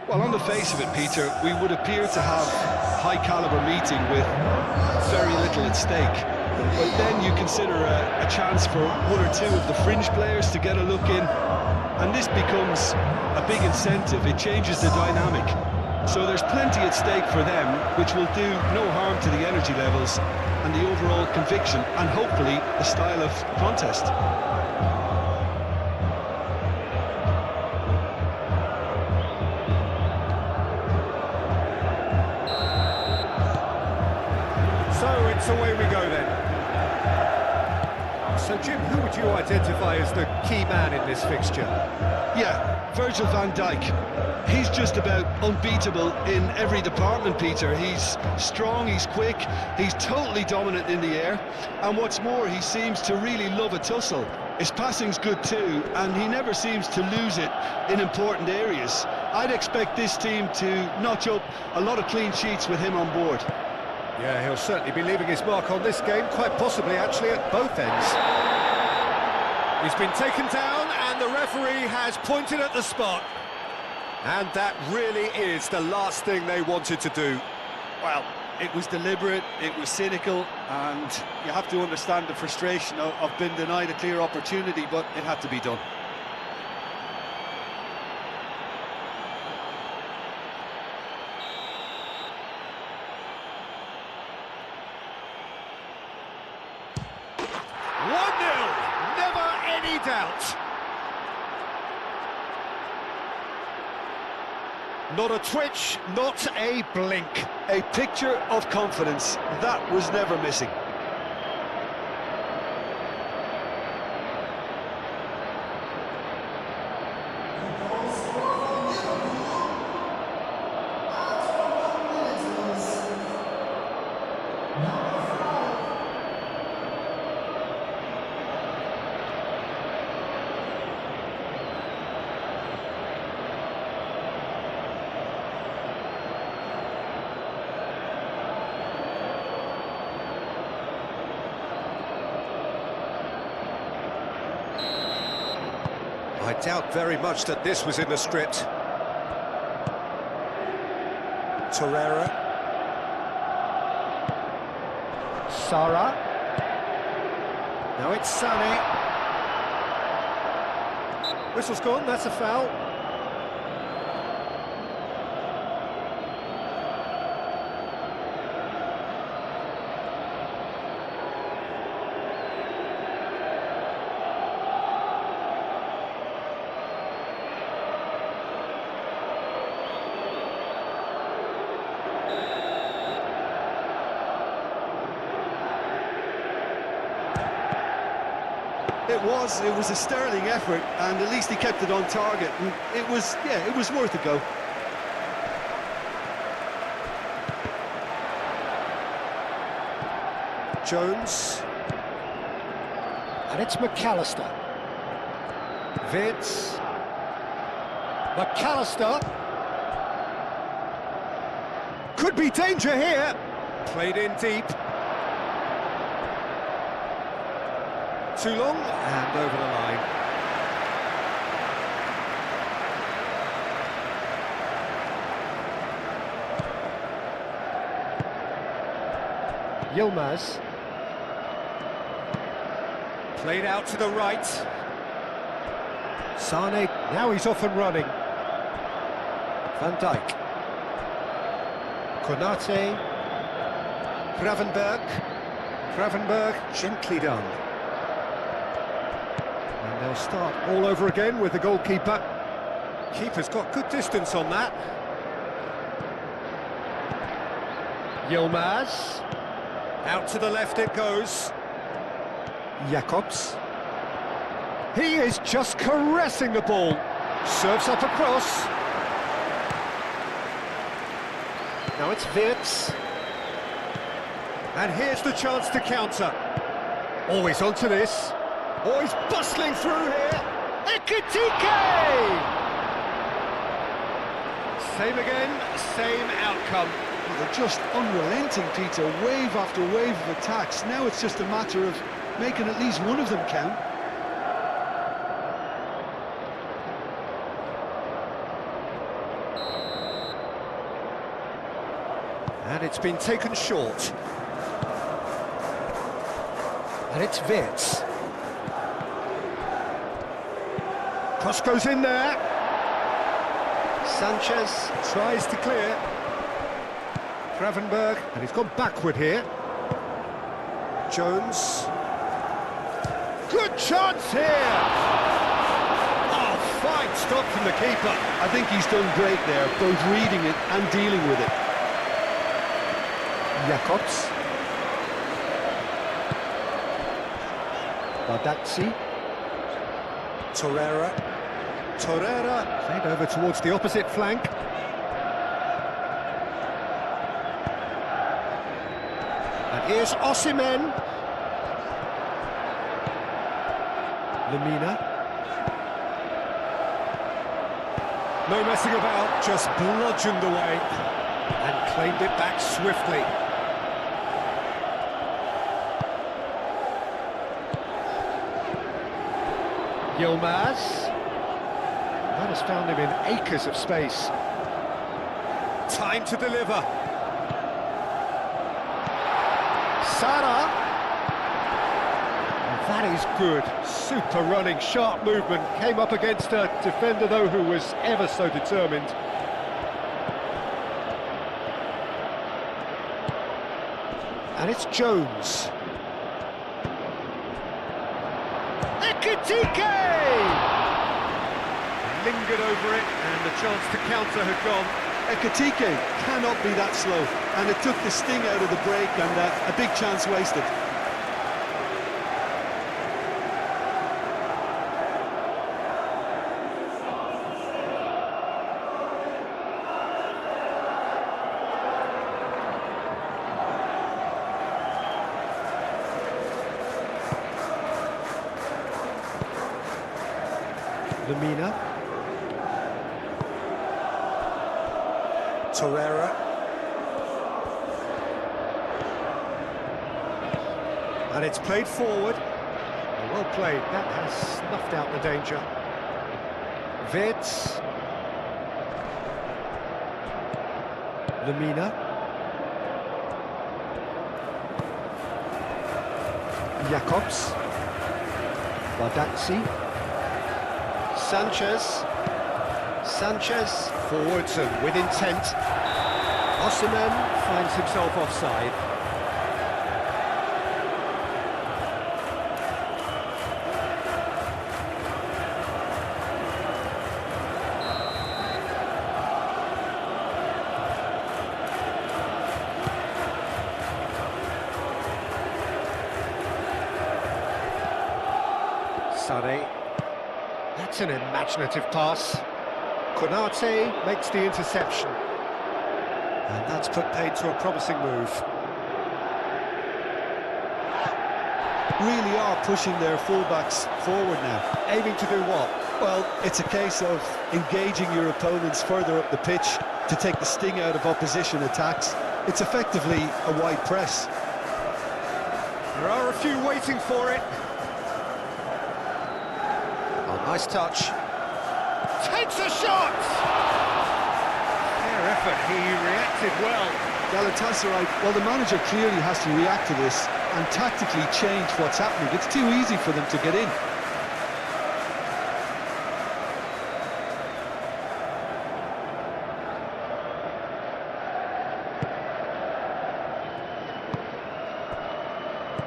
Well, on the face of it, Peter, we would appear to have high-caliber meeting with very little at stake. But then you consider a chance for one or two of the fringe players to get a look in, and this becomes a big incentive. It changes the dynamic. So there's plenty at stake for them, which will do no harm to the energy levels and the overall conviction, and hopefully the style of contest. So it's away we go then. So Jim, who would you identify as the key man in this fixture? Yeah, Virgil van Dijk. He's just about unbeatable in every department, Peter. He's strong, he's quick, he's totally dominant in the air, and what's more, he seems to really love a tussle. His passing's good too, and he never seems to lose it in important areas. I'd expect this team to notch up a lot of clean sheets with him on board. Yeah, he'll certainly be leaving his mark on this game, quite possibly actually at both ends. He's been taken down and the referee has pointed at the spot. And that really is the last thing they wanted to do. Well, it was deliberate, it was cynical, and you have to understand the frustration of being denied a clear opportunity, but it had to be done. Doubt. Not a twitch, not a blink. A picture of confidence, that was never missing. I doubt very much that this was in the script. Torreira. Sara. Now it's Sané. Whistle's gone, that's a foul. It was a sterling effort, and at least he kept it on target, and it was worth a go. Jones. And it's McAllister. Vitz. McAllister. Could be danger here. Played in deep. Too long, and over the line. Yilmaz. Played out to the right. Sané, now he's off and running. Van Dijk. Konate. Gravenberg, gently done. And they'll start all over again with the goalkeeper. Keeper's got good distance on that. Yilmaz. Out to the left it goes. Jacobs. He is just caressing the ball. Serves up across. Now it's Vitz. And here's the chance to counter. Always onto this. Oh, he's bustling through here. Ekitike! Same again, same outcome. Well, they're just unrelenting, Peter. Wave after wave of attacks. Now it's just a matter of making at least one of them count. And it's been taken short. And it's Wirtz. Cross goes in there. Sanchez tries to clear. Gravenberg, and he's gone backward here. Jones. Good chance here! Oh, fine stop from the keeper. I think he's done great there, both reading it and dealing with it. Jacobs. Bardazzi. Torreira. Torreira played over towards the opposite flank. And here's Osimhen. Lemina. No messing about, just bludgeoned away and claimed it back swiftly. Yilmaz. That has found him in acres of space. Time to deliver. Sara. And that is good. Super running, sharp movement. Came up against a defender, though, who was ever so determined. And it's Jones. Ekitike! Lingered over it, and the chance to counter had gone. Ekitike cannot be that slow, and it took the sting out of the break, and a big chance wasted. Lemina. Torreira. And it's played forward. Well played, that has snuffed out the danger. Wirtz. Lemina. Jacobs. Bardazzi. Sanchez. Sanchez forwards and with intent. Osimhen finds himself offside. Sane. That's an imaginative pass. Konate makes the interception. And that's put paid to a promising move. Really are pushing their fullbacks forward now. Aiming to do what? Well, it's a case of engaging your opponents further up the pitch to take the sting out of opposition attacks. It's effectively a wide press. There are a few waiting for it. Oh, nice touch. Takes a shot! Fair effort, he reacted well. Galatasaray, well, the manager clearly has to react to this and tactically change what's happening. It's too easy for them to get in.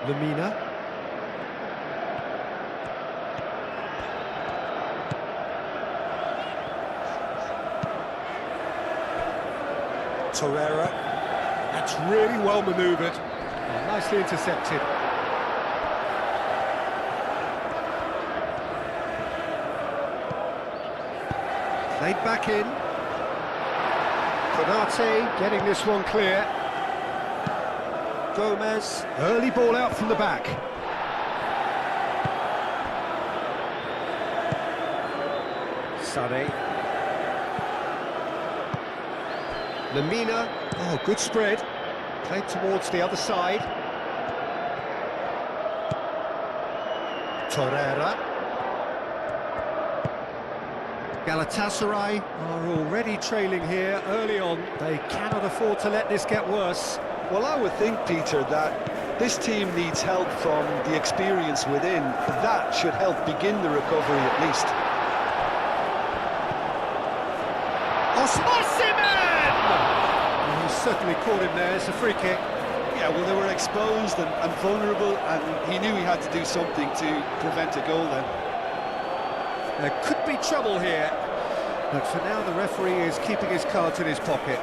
Lemina. Torreira. That's really well manoeuvred. Oh, nicely intercepted. Played back in. Konate getting this one clear. Gomez, early ball out from the back. Sane. Lemina, oh, good spread. Played towards the other side. Torreira. Galatasaray are already trailing here early on. They cannot afford to let this get worse. Well, I would think, Peter, that this team needs help from the experience within. That should help begin the recovery at least. Osimhen! He certainly caught him there. It's a free kick. Yeah, well, they were exposed and vulnerable, and he knew he had to do something to prevent a goal then. There could be trouble here, but for now the referee is keeping his cards in his pocket.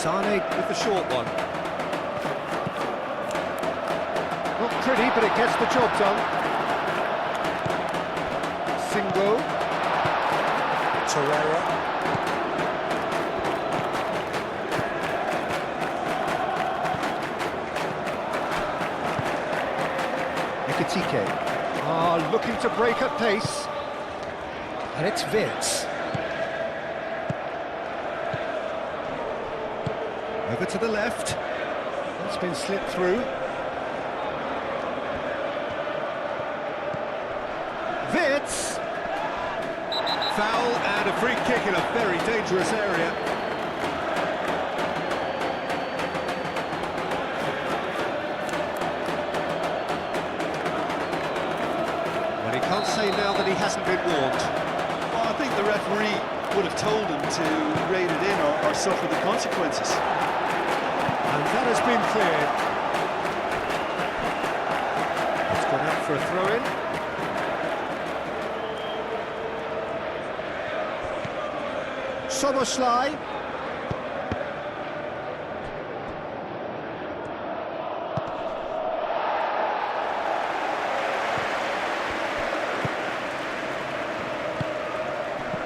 Sane with the short one. Not pretty, but it gets the job done. Singo. Torreira. Ekitike. Looking to break at pace. And it's Vince. Over to the left. That's been slipped through. Vitz! Foul and a free kick in a very dangerous area. Well, he can't say now that he hasn't been warned. Well, I think the referee would have told him to rein it in or suffer the consequences. And that has been cleared. It's gone out for a throw-in. Soboslai.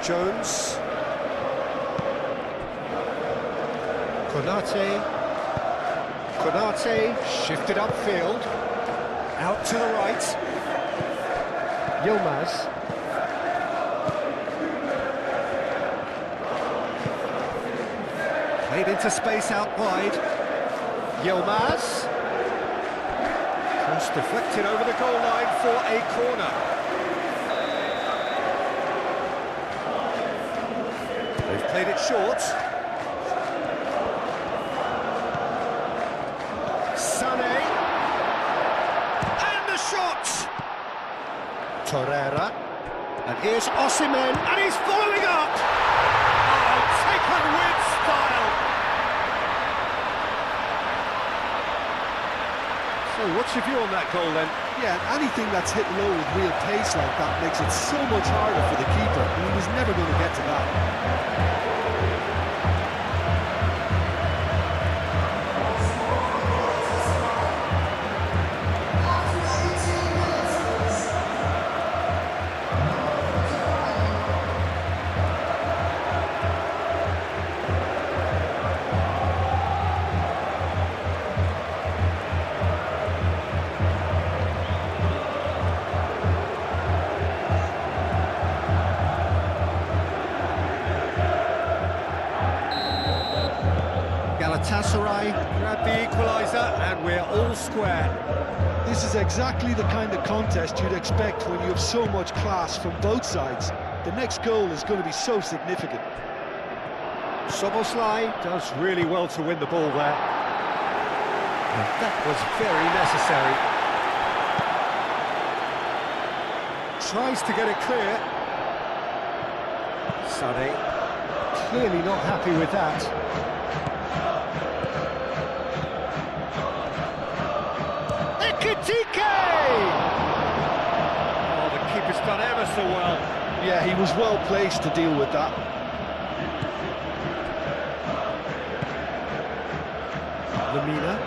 Jones. Konate shifted upfield, out to the right. Yilmaz. Played into space out wide. Yilmaz. Cross deflected over the goal line for a corner. They've played it short. Torreira, and here's Osimhen, and he's following up! Oh, taken with style! So what's your view on that goal then? Yeah, anything that's hit low with real pace like that makes it so much harder for the keeper, and he was never going to get to that. Galatasaray grab the equaliser and we're all square. This is exactly the kind of contest you'd expect when you have so much class from both sides. The next goal is going to be so significant. Soboslai does really well to win the ball there. And that was very necessary. Tries to get it clear. Sane clearly not happy with that. Ekitike! Oh, the keeper's done ever so well. Yeah, he was well placed to deal with that. Lamina.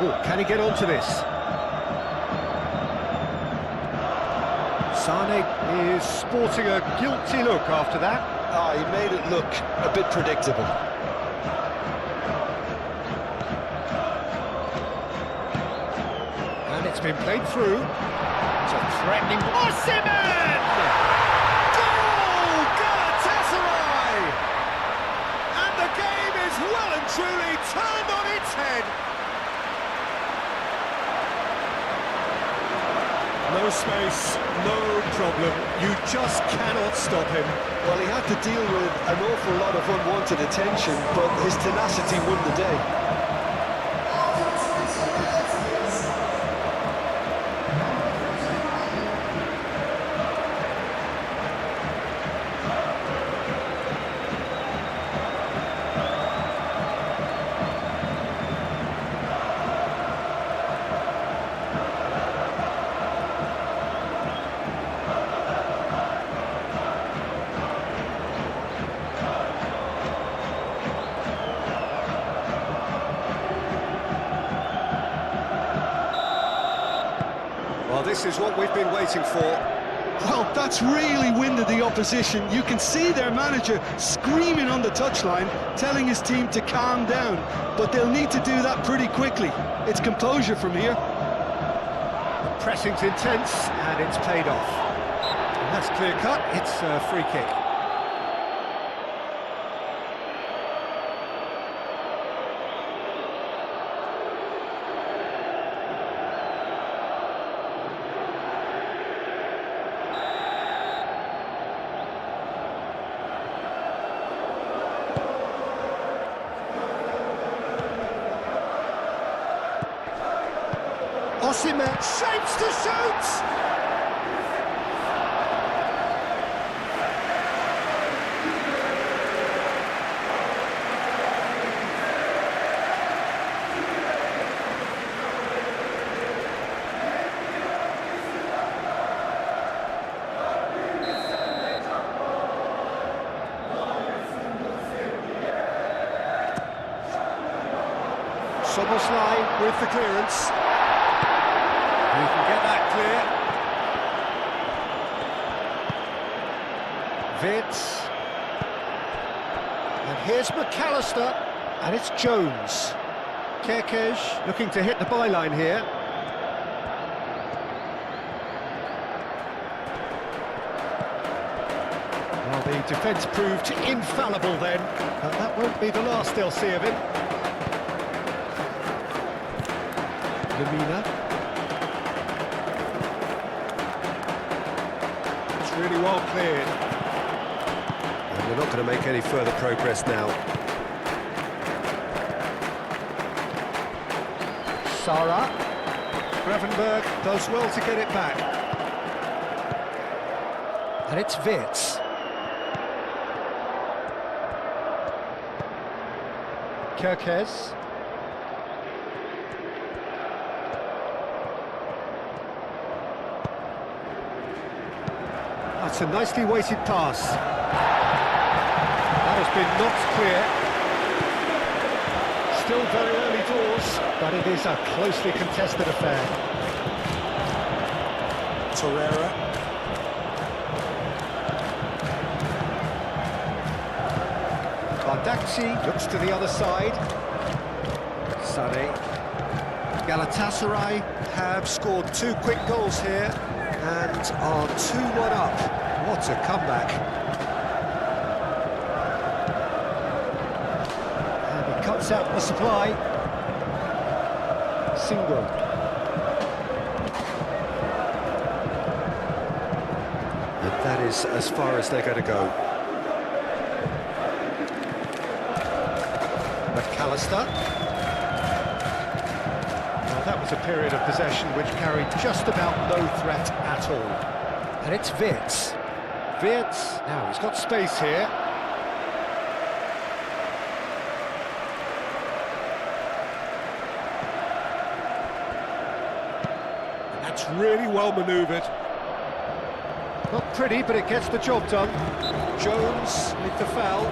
Oh, can he get onto this? Sane is sporting a guilty look after that. Ah, he made it look a bit predictable. And it's been played through. It's a threatening... Osimhen! Goal! Galatasaray! And the game is well and truly turned on its head. No space, no problem. You just cannot stop him. Well, he had to deal with an awful lot of unwanted attention, but his tenacity won the day. Well, this is what we've been waiting for. Well, that's really winded the opposition. You can see their manager screaming on the touchline, telling his team to calm down. But they'll need to do that pretty quickly. It's composure from here. Pressing's intense, and it's paid off. And that's clear-cut. It's a free kick. Osimhen shapes to shoot! Soboslai with the clearance. You can get that clear. Vitz. And here's McAllister. And it's Jones. Kerkez looking to hit the byline here. Well, the defence proved infallible then. But that won't be the last they'll see of him. Lamina. Really well cleared. And we're not going to make any further progress now. Sara. Gravenberg does well to get it back. And it's Vitz. Kerkez. That's a nicely weighted pass. That has been knocked clear. Still very early doors, but it is a closely contested affair. Torreira. Bardakci looks to the other side. Sane. Galatasaray have scored 2 quick goals here and are 2-1 up. What a comeback. And he cuts out the supply. Single. And that is as far as they're going to go. McAllister. Well, that was a period of possession which carried just about no threat at all. And it's Vitz. Vitz, now he's got space here. And that's really well manoeuvred. Not pretty, but it gets the job done. Jones with the foul.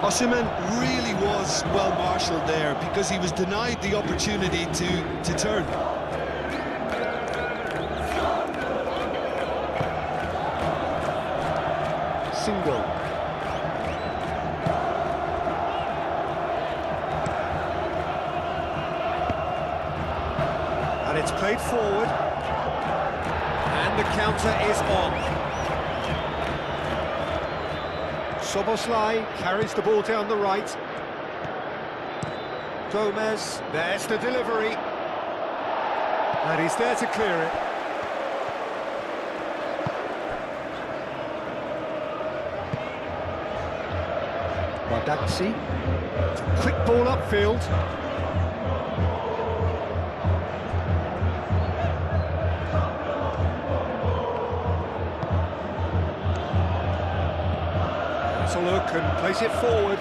Osimhen really was well marshalled there because he was denied the opportunity to turn. Single. And it's played forward. And the counter is on. Szoboszlai carries the ball down the right. Gomez, there's the delivery. And he's there to clear it. Bardakci. Quick ball upfield. Let's look and place it forward.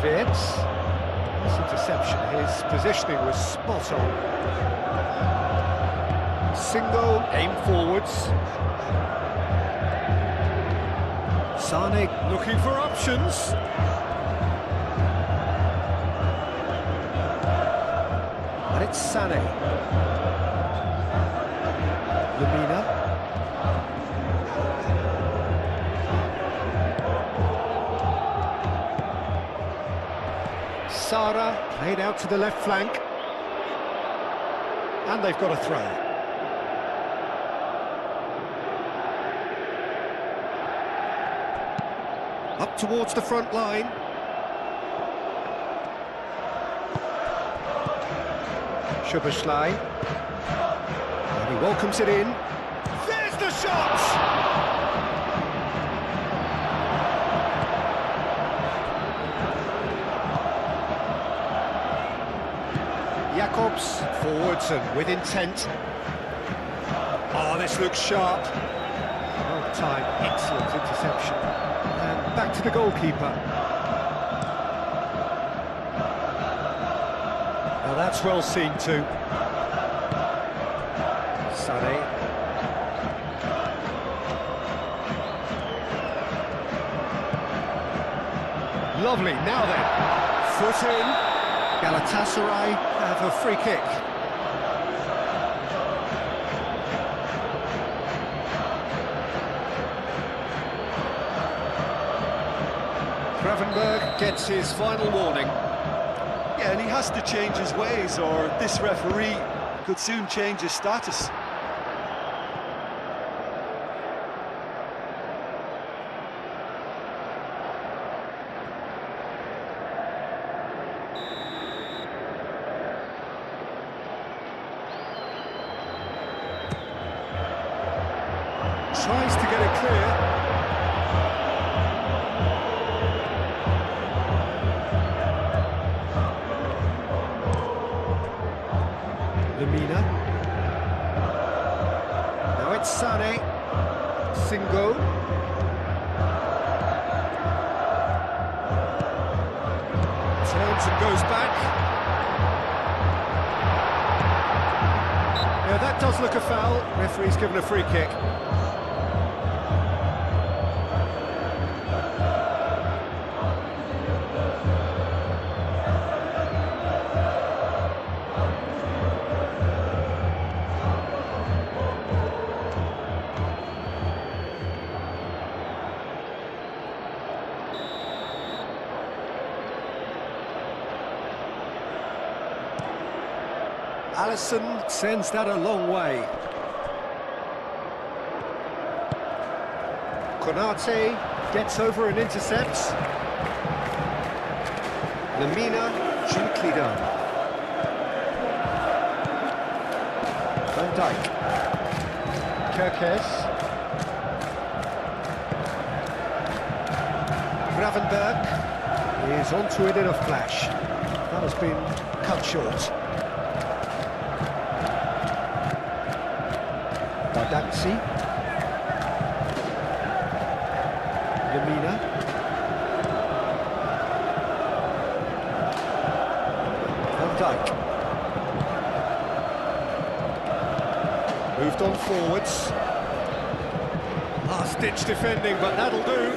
Wirtz. This interception, his positioning was spot on. Single, aim forwards. Sane looking for options. And it's Sane. Lemina. Sara played out to the left flank. And they've got a throw. Up towards the front line. Szoboszlai. And he welcomes it in. There's the shot! Jakobs forwards and with intent. Oh, this looks sharp. Well timed, excellent interception. And back to the goalkeeper. Now that's well seen too. Sane. Lovely, now then. Foot in. Galatasaray have a free kick. Gravenberg gets his final warning. Yeah, and he has to change his ways, or this referee could soon change his status. Tries to get it clear. Lemina. Now it's Sane. Singo. Turns and goes back. Yeah, that does look a foul. Referee's given a free kick. Alisson sends that a long way. Konate gets over and intercepts. Lemina, gently done. Van Dijk. Kerkez. Gravenberg is onto it in a flash. That has been cut short. Bardakci, Lemina. Van Dijk. Moved on forwards. Last-ditch defending, but that'll do.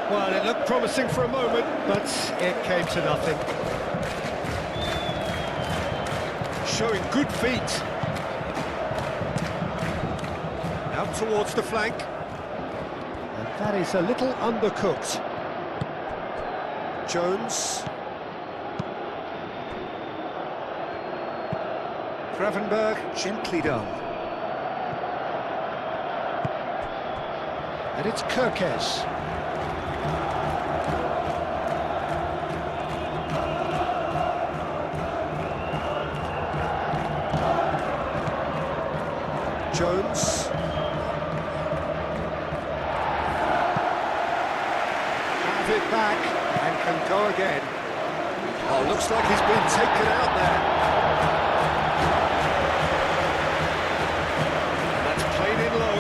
Well, it looked promising for a moment, but it came to nothing. Showing good feet. Out towards the flank. And that is a little undercooked. Jones. Gravenberg, gently done. And it's Kerkez. Jones. Have it back and can go again. Oh, looks like he's been taken out there. And that's played in low.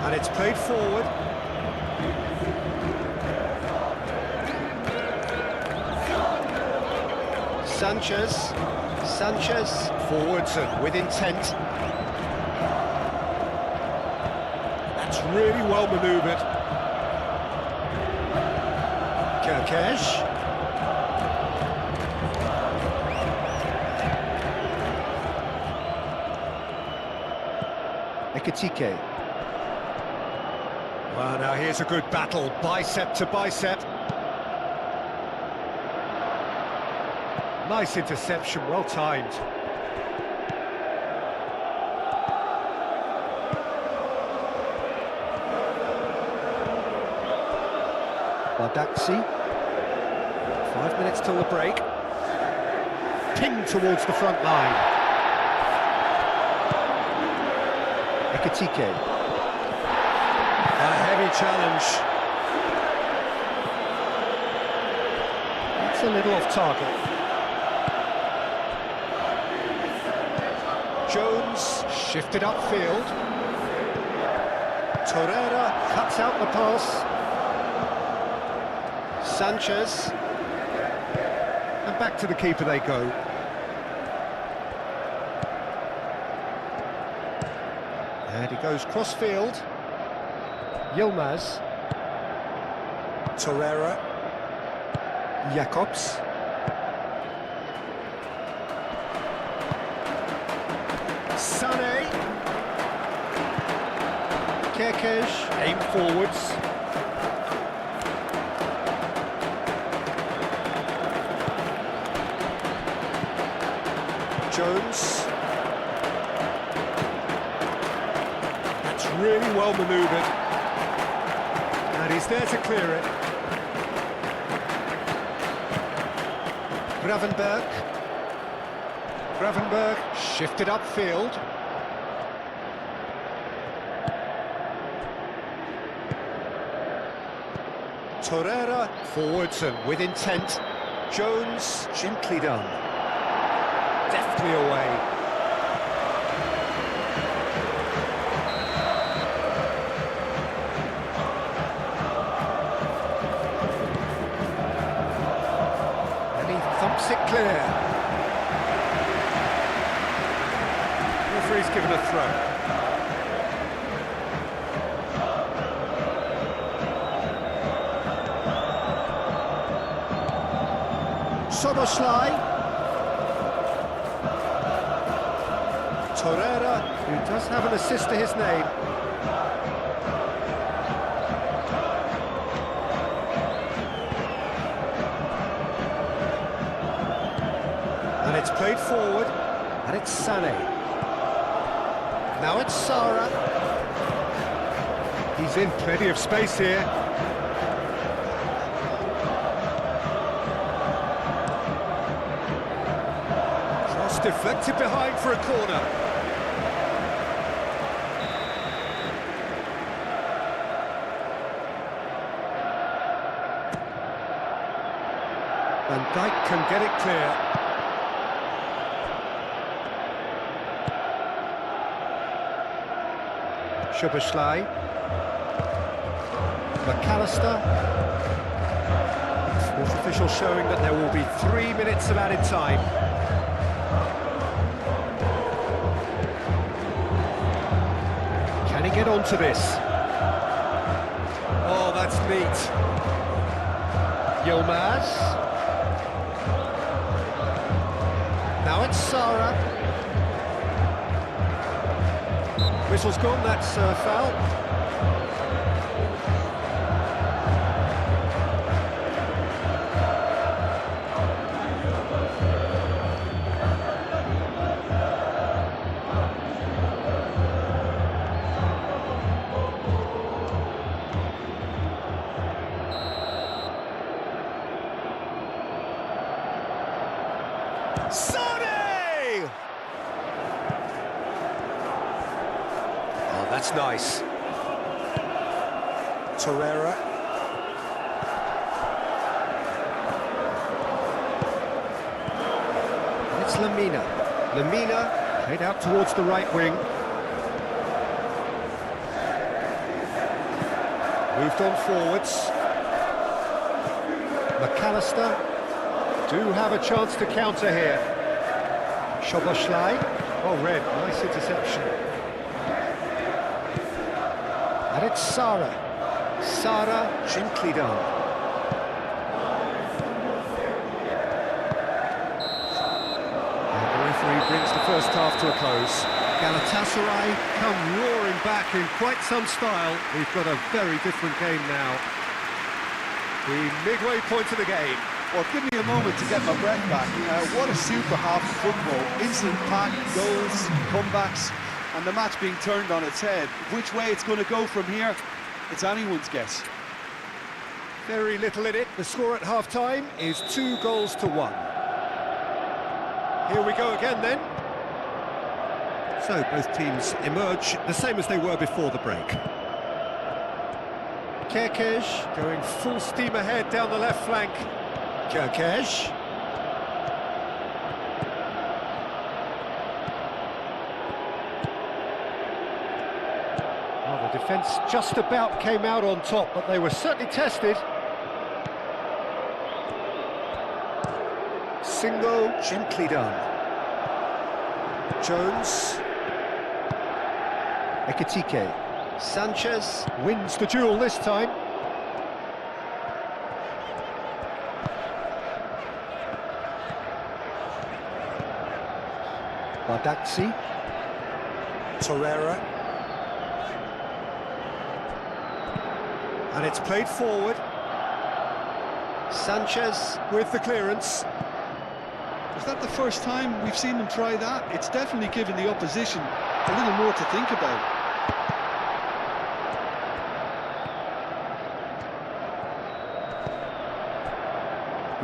And it's played forward. Sanchez, forwards and with intent. That's really well manoeuvred. Kerkez. Ekitike. Well, now here's a good battle, bicep to bicep. Nice interception, well timed. Badaxi. 5 minutes till the break. Ping towards the front line. Ekitike. A heavy challenge. It's a little off target. Jones shifted upfield. Torreira cuts out the pass. Sanchez. And back to the keeper they go. And he goes cross-field. Yilmaz. Torreira. Jacobs. Sané. Kerkez, aim forwards. Jones. That's really well manoeuvred. And he's there to clear it. Gravenberg shifted upfield. Torreira forwards and with intent. Jones gently done. Deftly away. And he thumps it clear. Referee's given a throw. Soboslai. Torreira, who does have an assist to his name. And it's played forward, and it's Sané. Now it's Sara. He's in plenty of space here. Cross deflected behind for a corner. Van Dijk can get it clear. Szoboszlai. McAllister. Fourth official showing that there will be 3 minutes of added time. Can he get onto this? Oh, that's neat. Yilmaz. Now it's Sara. Whistle's gone, that's a foul. Sane! Oh, that's nice. Torreira. It's Lamina. Lamina played out towards the right wing. Moved on forwards. McAllister do have a chance to counter here. Szoboszlai. Oh, red. Nice interception. And it's Sara. Sara, gently done. And the referee brings the first half to a close. Galatasaray come roaring back in quite some style. We've got a very different game now. The midway point of the game. Well, give me a moment to get my breath back. What a super half of football. Instant pack, goals, comebacks, and the match being turned on its head. Which way it's going to go from here, it's anyone's guess. Very little in it. The score at half-time is 2-1. Here we go again then. So both teams emerge the same as they were before the break. Kerkez going full steam ahead down the left flank. Kerkez. Well, the defence just about came out on top, but they were certainly tested. Single, gently done. Jones. Ekitike. Sanchez wins the duel this time. Bardakci. Torreira. And it's played forward. Sanchez with the clearance. Is that the first time we've seen them try that? It's definitely given the opposition a little more to think about.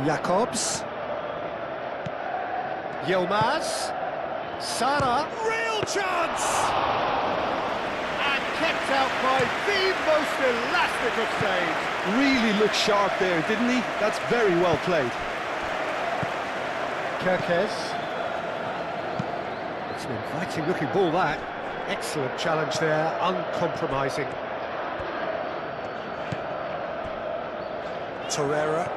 Jakobs. Yilmaz. Sara. Real chance! And kept out by the most elastic of saves. Really looked sharp there, didn't he? That's very well played. Kerkez. It's an inviting looking ball, that. Excellent challenge there, uncompromising. Torreira.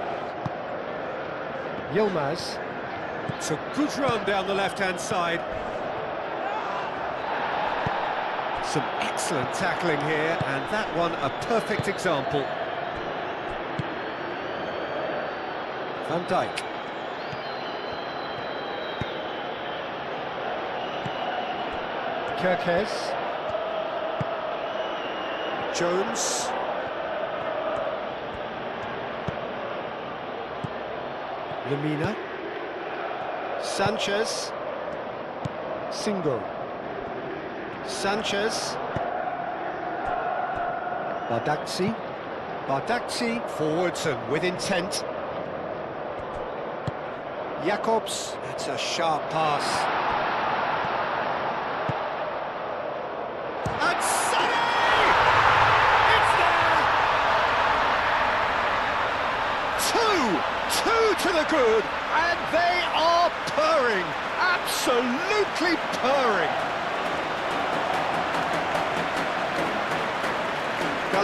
Yilmaz. It's a good run down the left-hand side. Some excellent tackling here, and that one a perfect example. Van Dijk. Kerkez. Jones. Lamina. Sanchez. Singo. Sanchez. Bardakci. Bardakci forwards and with intent. Jakobs. That's a sharp pass. And Sonny! It's there! Two to the good, and they are purring, absolutely purring.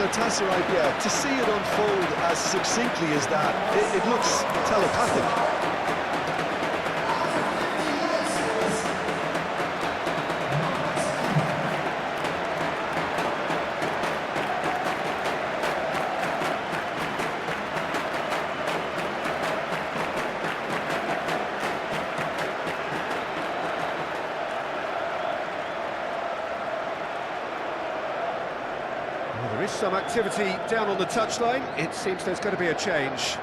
Galatasaray, yeah, to see it unfold as succinctly as that, it looks telepathic. Well, there is some activity down on the touchline. It seems there's going to be a change.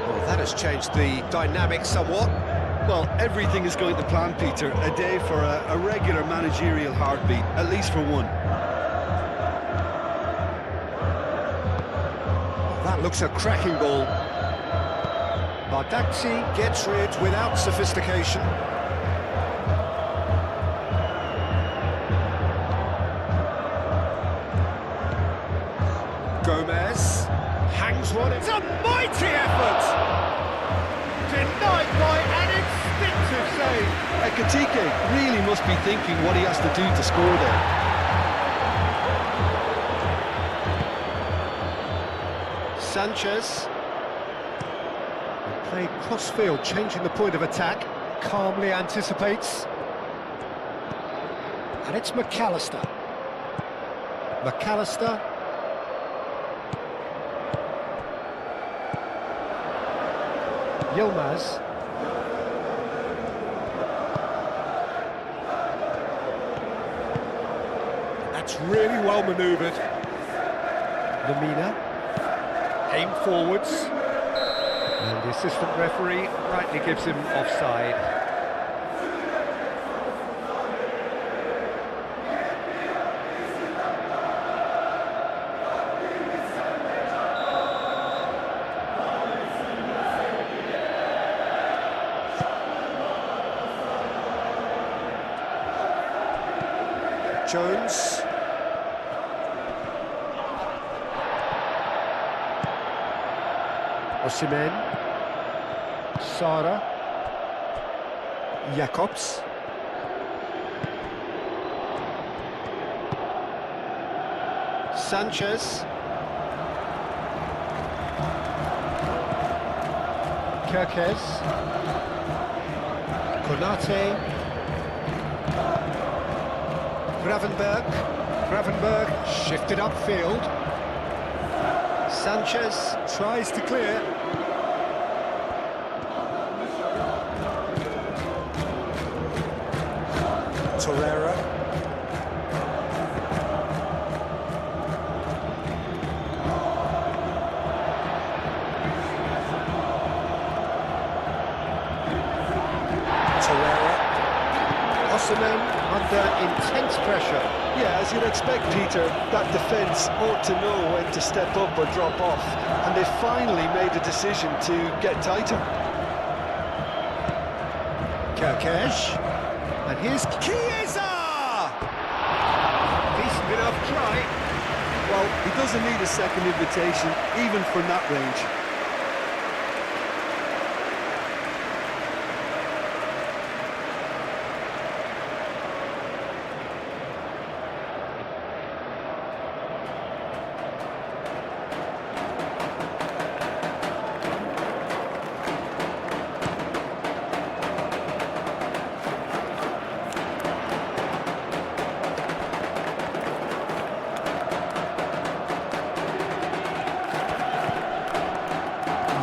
Well, that has changed the dynamic somewhat. Well, everything is going to plan, Peter. A day for a regular managerial heartbeat, at least for one. That looks a cracking ball. Bardakci gets rid without sophistication. Gomez hangs one. It's a mighty effort! Denied by an instinctive save. Ekitike really must be thinking what he has to do to score there. Sanchez. Played cross-field, changing the point of attack. Calmly anticipates. And it's McAllister. McAllister. Yilmaz. That's really well manoeuvred. Lamina. Aim forwards. And the assistant referee rightly gives him offside. Jones. Osimhen. Sara. Jacobs. Sanchez. Kerkez. Konate. Gravenberg shifted upfield. Sanchez tries to clear. Torreira. Osimhen under intense pressure. Yeah, as you'd expect, Peter, that defence ought to know when to step up or drop off, and they finally made a decision to get tighter. Kerkez. And here's Chiesa! Decent enough try. Well, he doesn't need a second invitation, even from that range.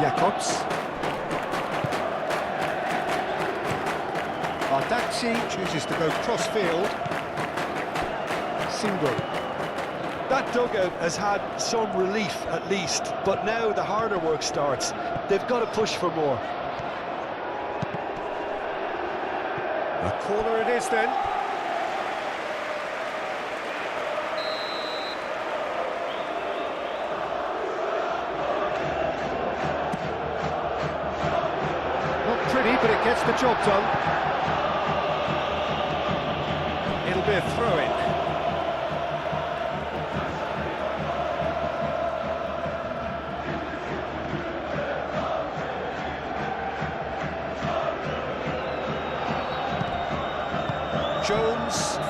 Jacobs. Bardakci chooses to go cross-field. Single. That dugout has had some relief, at least, but now the harder work starts. They've got to push for more. A corner it is then. Pretty, but it gets the job done. It'll be a throw-in.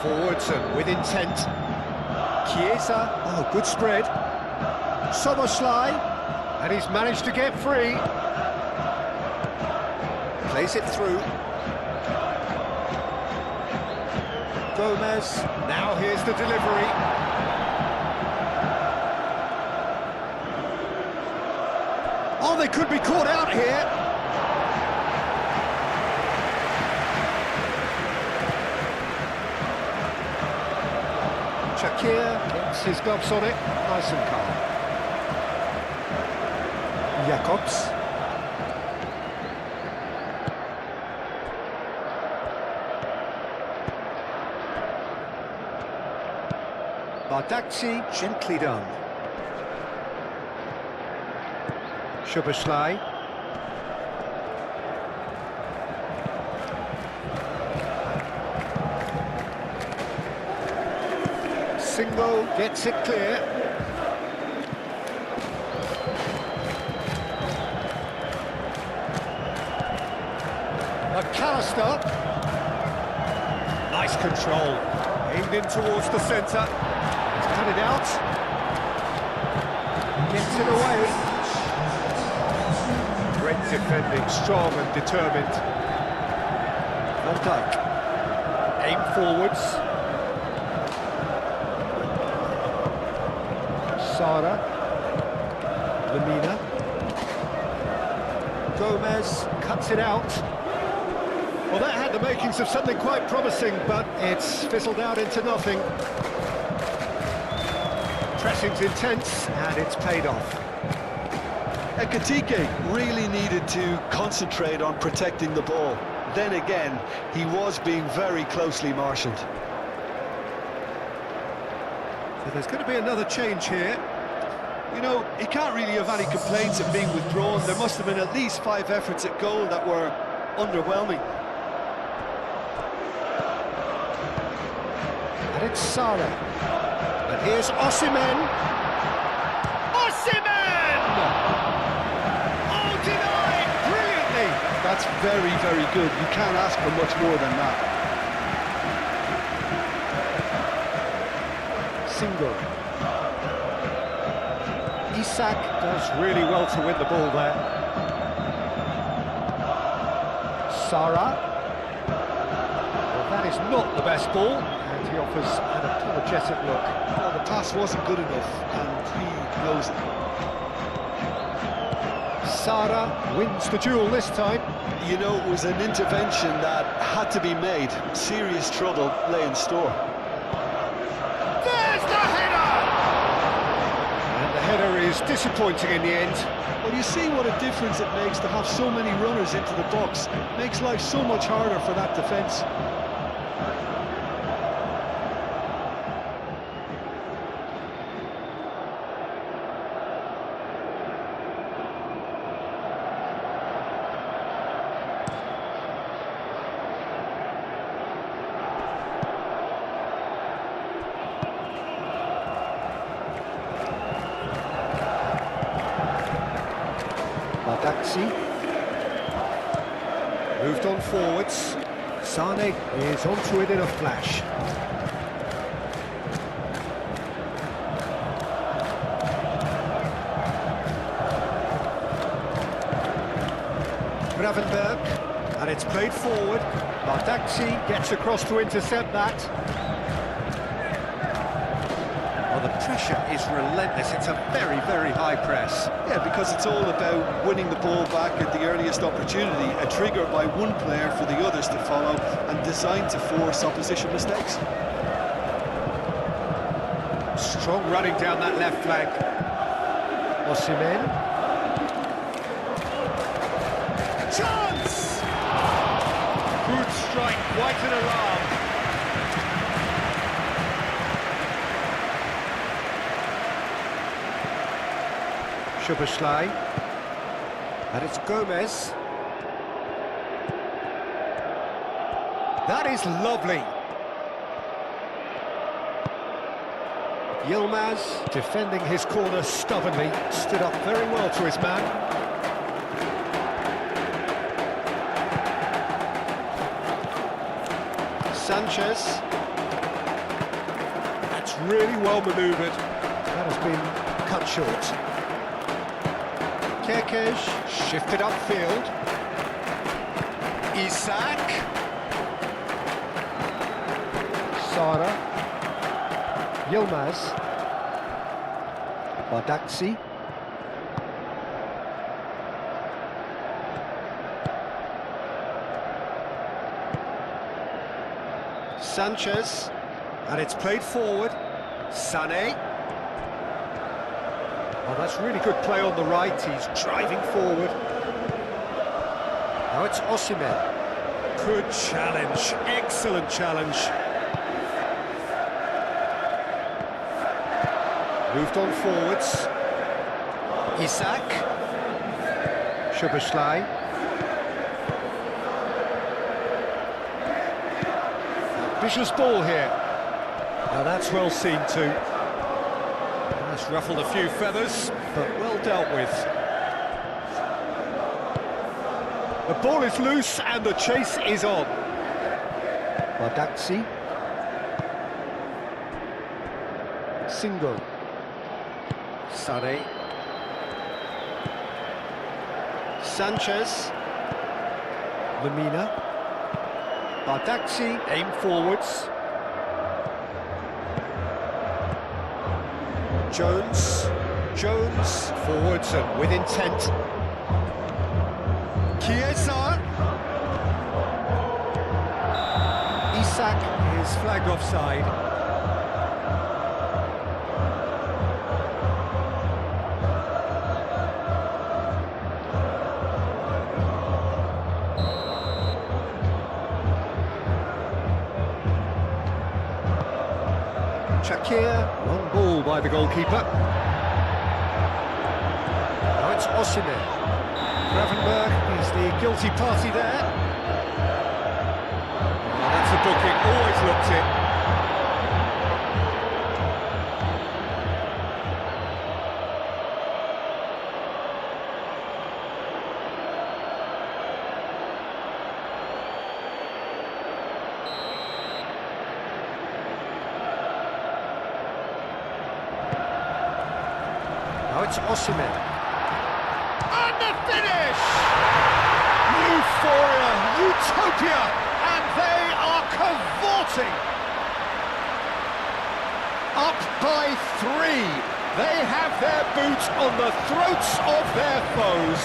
Forwards and with intent. Chiesa, oh, good spread. Soboslai, and he's managed to get free. Plays it through. Gomez, now here's the delivery. Oh, they could be caught out here. Shakir gets his gloves on it, nice and calm. Jacobs. Bardakci, gently done. Szoboszlai. Single gets it clear. McAllister. Nice control. Aimed in towards the centre. Cut it out. Gets it away. Great defending, strong and determined. Van Dijk. Aim forwards. Sara. Lemina. Gomez cuts it out. Well, that had the makings of something quite promising, but it's fizzled out into nothing. Pressing's intense, and it's paid off. Ekitike really needed to concentrate on protecting the ball. Then again, he was being very closely marshalled. So there's going to be another change here. You know, he can't really have any complaints of being withdrawn. There must have been at least 5 efforts at goal that were underwhelming. And it's Sara. And here's Osimhen. Osimhen! Oh, denied! Brilliantly! That's very, very good. You can't ask for much more than that. Single. Isak does really well to win the ball there. Sara. Well, that is not the best ball, and he offers an apologetic look. Well, the pass wasn't good enough, and he knows it. Sara wins the duel this time. You know, it was an intervention that had to be made. Serious trouble lay in store. There's the header! And the header is disappointing in the end. Well, you see what a difference it makes to have so many runners into the box. It makes life so much harder for that defence. Bardakci. Moved on forwards. Sane is onto it in a flash. Gravenberg, and it's played forward. Bardakci gets across to intercept that. Well, the pressure is relentless. It's a very, very high press. Yeah, because it's all about winning the ball back at the earliest opportunity, a trigger by one player for the others to follow, and designed to force opposition mistakes. Strong running down that left flank. Osimhen. Chance! Good strike, quite an alarm. Szoboszlai. And it's Gomez. That is lovely. Yilmaz, defending his corner stubbornly, stood up very well to his man. Sanchez. That's really well manoeuvred. That has been cut short. Kerkez shifted upfield. Isak. Sara. Yilmaz. Bardakci. Sanchez. And it's played forward. Sané. Oh, that's really good play on the right. He's driving forward. Now it's Osimhen. Good challenge. Excellent challenge. Moved on forwards. Isak. Szoboszlai. Vicious ball here. Now that's well seen too. That's ruffled a few feathers, but well dealt with. The ball is loose and the chase is on. Bardakci. Single. Sané. Sanchez. Lemina. Bardakci, aim forwards. Jones forwards and with intent. Chiesa. Isak is flagged offside. Shakir, long ball by the goalkeeper. Now it's Osimhen. Gravenberg is the guilty party there. Oh, that's a booking, always looked it. Now it's Osimhen. And the finish! Euphoria, utopia, and they are cavorting. Up by 3. They have their boot on the throats of their foes.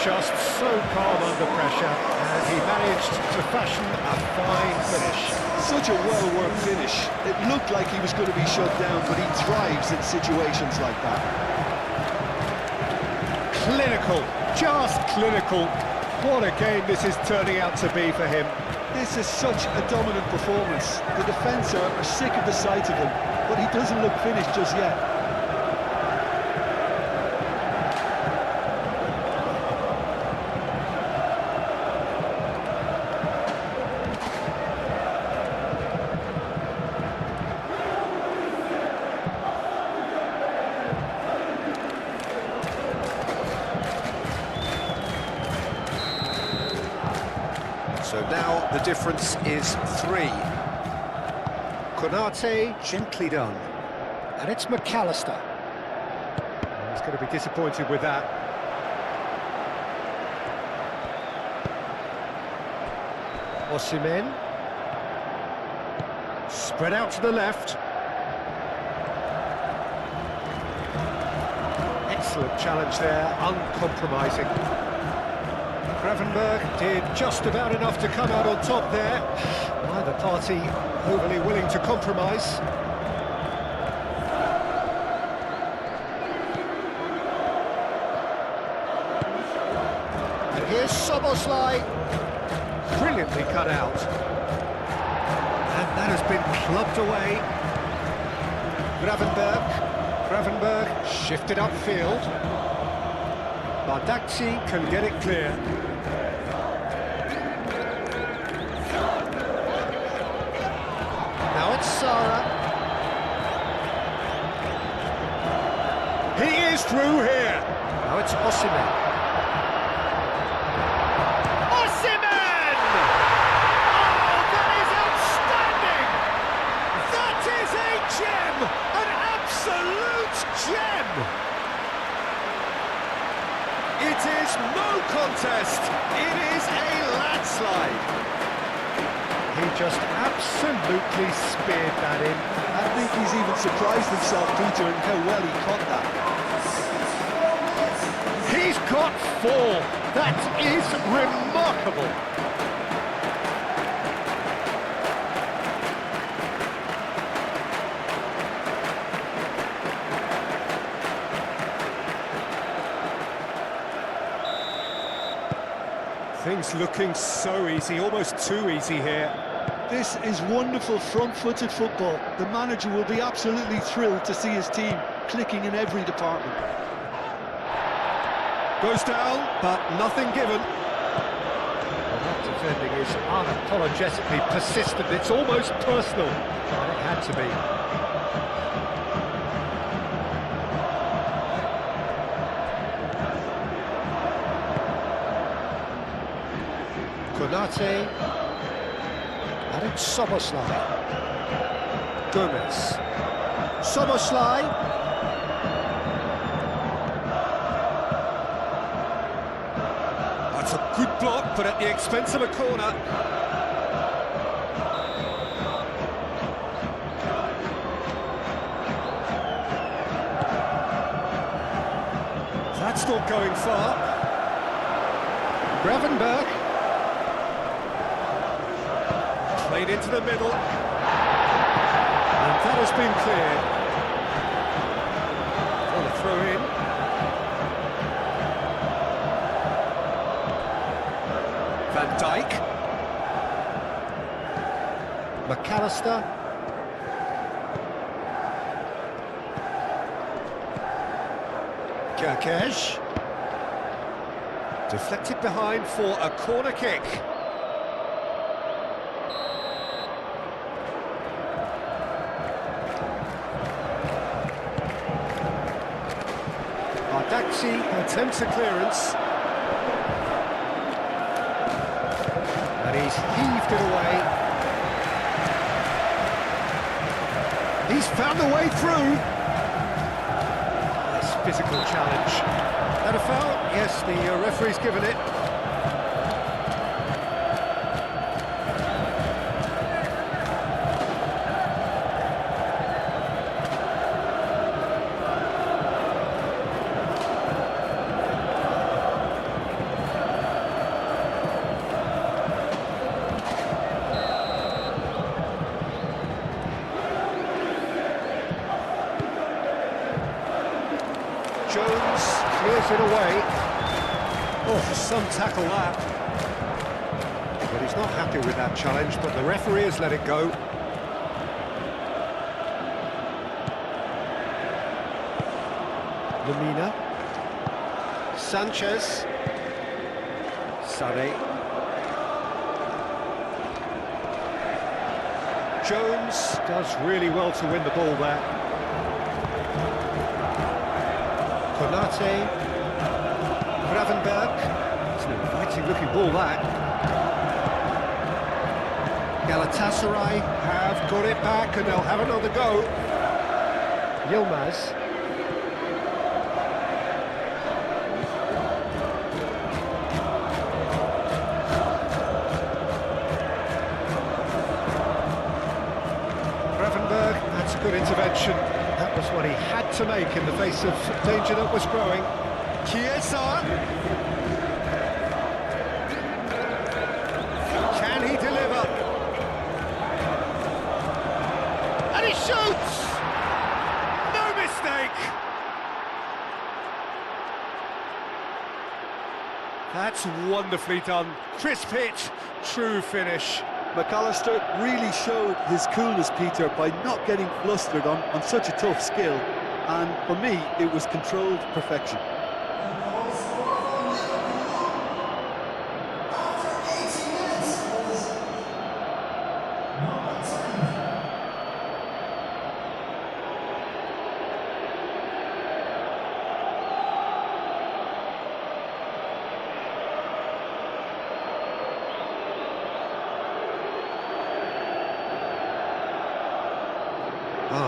Just so calm under pressure, and he managed to fashion a fine finish. Such a well-worked finish. It looked like he was going to be shut down, but he thrives in situations like that. Clinical, just clinical. What a game this is turning out to be for him. This is such a dominant performance. The defence are sick of the sight of him, but he doesn't look finished just yet. So now the difference is 3. Konate gently done. And it's McAllister. He's going to be disappointed with that. Osimhen. Spread out to the left. Excellent challenge there, uncompromising. Gravenberg did just about enough to come out on top there. Neither party overly willing to compromise. And here's Szoboszlai. Brilliantly cut out. And that has been clubbed away. Gravenberg shifted upfield. Bardakci can get it clear. Now it's Sara. He is through here. Now it's Osimhen. Osimhen! Oh, He just absolutely speared that in. I think he's even surprised himself, Peter, in how well he caught that. He's got 4. That is remarkable. Things looking so easy, almost too easy here. This is wonderful front-footed football. The manager will be absolutely thrilled to see his team clicking in every department. Goes down, but nothing given. Well, that defending is unapologetically persistent. It's almost personal, and it had to be. Konate, and it's Soboslai. Gomez. Soboslai. That's a good block, but at the expense of a corner. That's not going far. Gravenberg. Played into the middle, and that has been cleared. For the throw-in. Van Dijk. McAllister. Kerkesh. Deflected behind for a corner kick. Daxi attempts a clearance, and he's heaved it away. He's found a way through. Nice physical challenge. That a foul? Yes, the referee's given it. Jones clears it away. Oh, some tackle that. But he's not happy with that challenge, but the referee has let it go. Lemina. Sanchez. Sade. Jones does really well to win the ball there. Konate, Gravenberg, it's an inviting-looking ball, that. Galatasaray have got it back, and they'll have another go. Yilmaz. Gravenberg, that's a good intervention. That was what he had to make in the face of danger that was growing. Chiesa! Can he deliver? And he shoots! No mistake! That's wonderfully done. Crisp hit, true finish. McAllister really showed his coolness, Peter, by not getting flustered on such a tough skill. And for me, it was controlled perfection.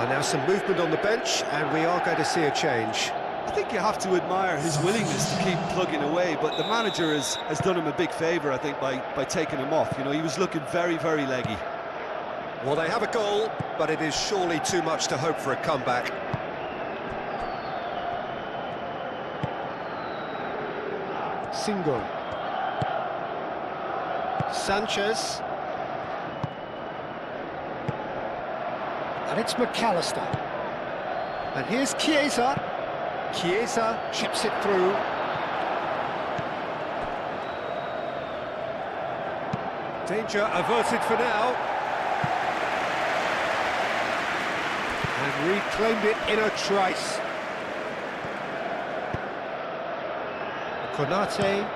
Now some movement on the bench, and we are going to see a change. I think you have to admire his willingness to keep plugging away, but the manager has done him a big favour, I think, by taking him off. You know, he was looking very, very leggy. Well, they have a goal, but it is surely too much to hope for a comeback. Single. Sanchez. And it's McAllister. And here's Chiesa. Chiesa chips it through. Danger averted for now. And reclaimed it in a trice. Konate.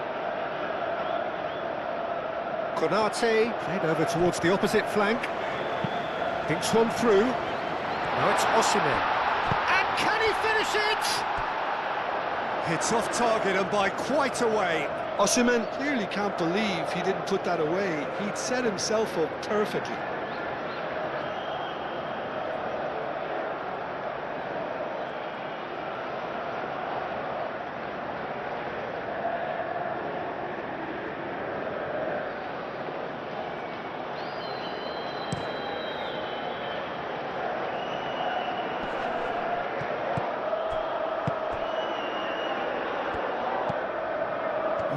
Konate played over towards the opposite flank. Thinks one through. Now it's Osimhen. And can he finish it? It's off target and by quite a way. Osimhen clearly can't believe he didn't put that away. He'd set himself up perfectly.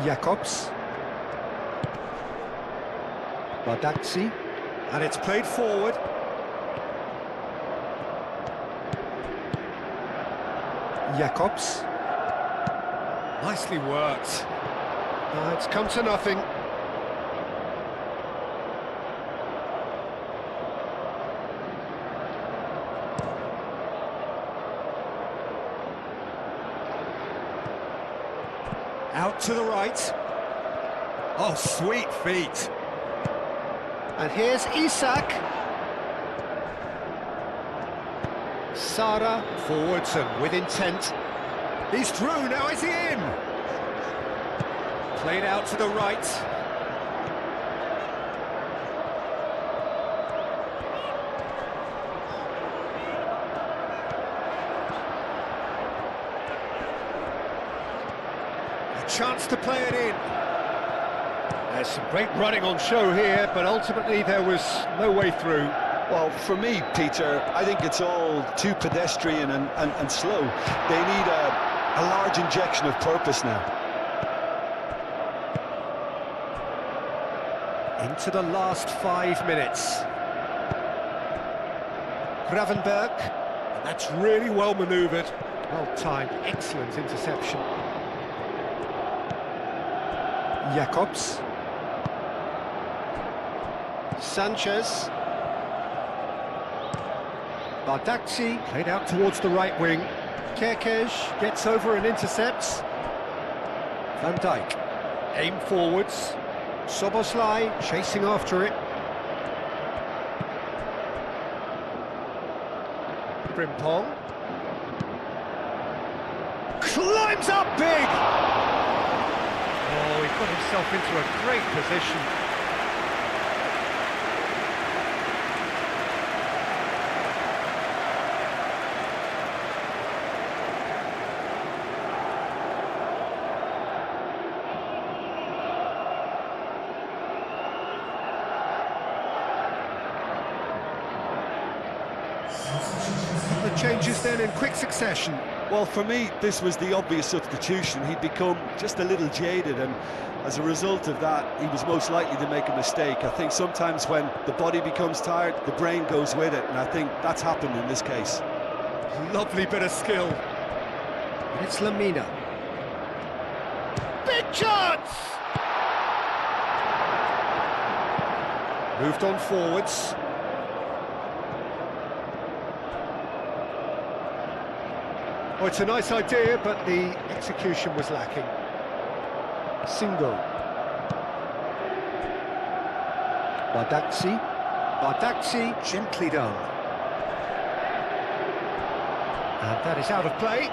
Jakobs. Badaxi. And it's played forward. Jakobs. Nicely worked. It's come to nothing. Out to the right. Oh, sweet feet. And here's Isak. Sara forwards and with intent. He's through, now is he in? Played out to the right. Chance to play it in. There's some great running on show here, but ultimately there was no way through. Well, for me, Peter, I think it's all too pedestrian and slow. They need a large injection of purpose now. Into the last 5 minutes. Gravenberg. And that's really well manoeuvred. Well timed, excellent interception. Jakobs. Sanchez. Badaxi played out towards the right wing. Kerkez gets over and intercepts. Van Dijk. Aim forwards. Soboslai chasing after it. Frimpong. Climbs up big! Oh, he put himself into a great position. The changes then in quick succession. Well, for me, this was the obvious substitution. He'd become just a little jaded, and as a result of that, he was most likely to make a mistake. I think sometimes when the body becomes tired, the brain goes with it, and I think that's happened in this case. Lovely bit of skill. And it's Lamina. Big chance! Moved on forwards. Oh, it's a nice idea, but the execution was lacking. Single. Badaxi. Badaxi, gently done. And that is out of play.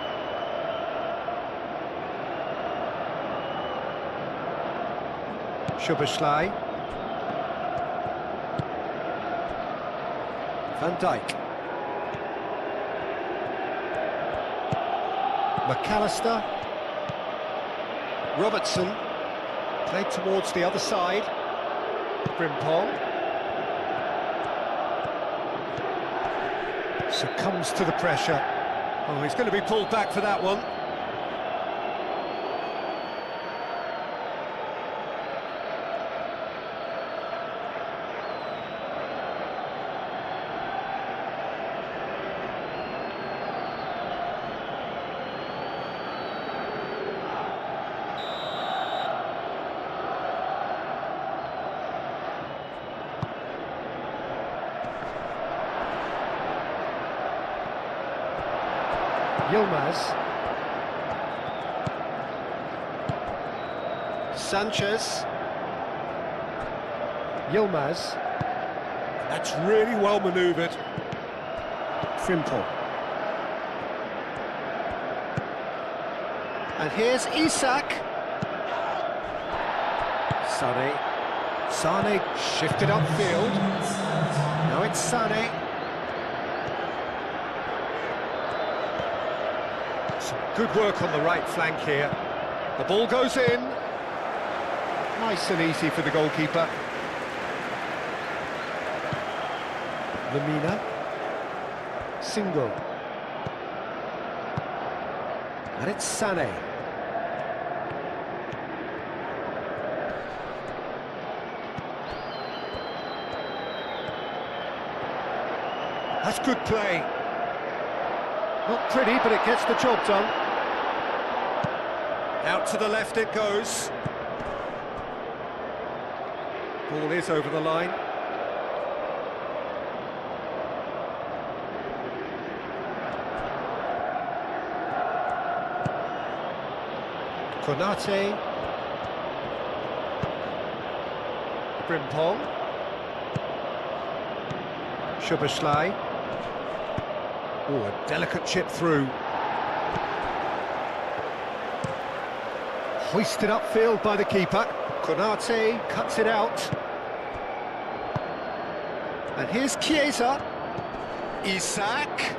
Szoboszlai. Van Dijk. McAllister. Robertson. Played towards the other side. Frimpong. Succumbs to the pressure. Oh, he's going to be pulled back for that one. Yilmaz. Sanchez. Yilmaz. That's really well manoeuvred. Frimpong. And here's Isak. Sane shifted upfield. Now it's Sane. Some good work on the right flank here. The ball goes in. Nice and easy for the goalkeeper. Lemina. Single. And it's Sane. That's good play. Not pretty, but it gets the job done. Out to the left it goes. Ball is over the line. Konate. Frimpong. Szoboszlai. Oh, a delicate chip through. Hoisted upfield by the keeper. Konate cuts it out. And here's Chiesa. Isak.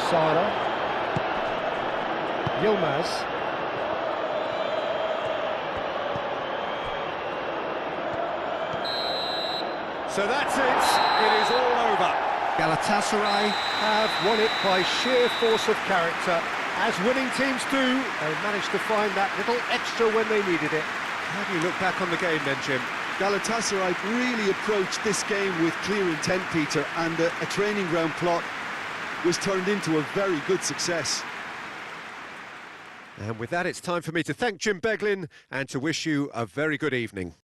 Sara. Yilmaz. So that's it. It is all over. Galatasaray have won it by sheer force of character. As winning teams do, they managed to find that little extra when they needed it. How do you look back on the game then, Jim? Galatasaray really approached this game with clear intent, Peter, and a training ground plot was turned into a very good success. And with that, it's time for me to thank Jim Beglin and to wish you a very good evening.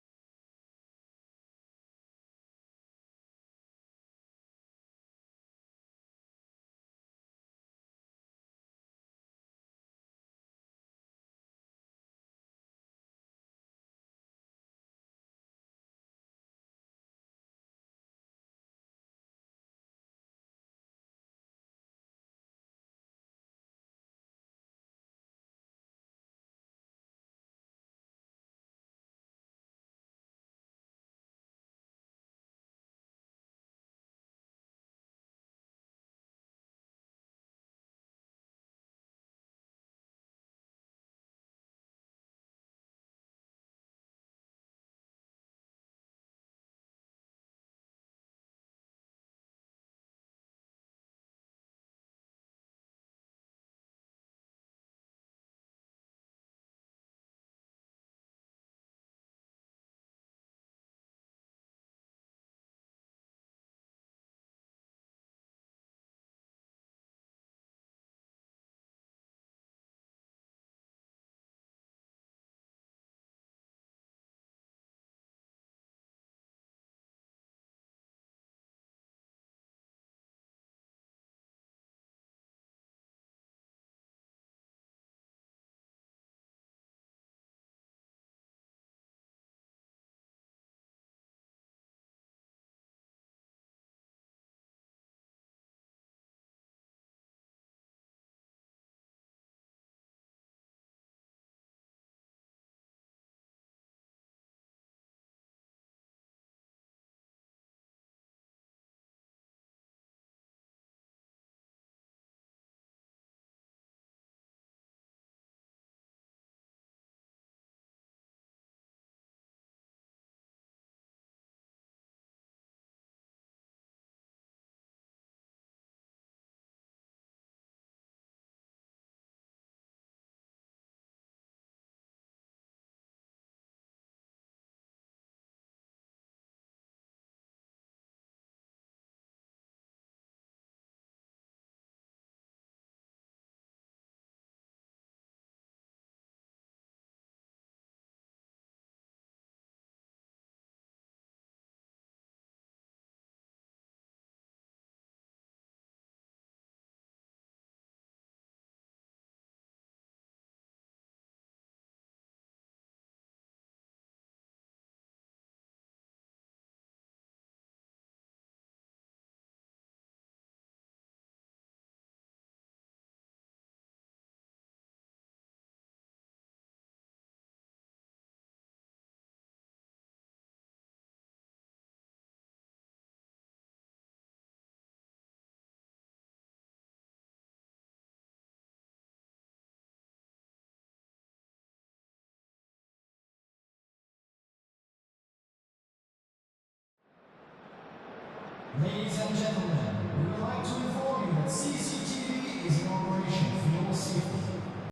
Ladies and gentlemen, we would like to inform you that CCTV is in operation for your safety.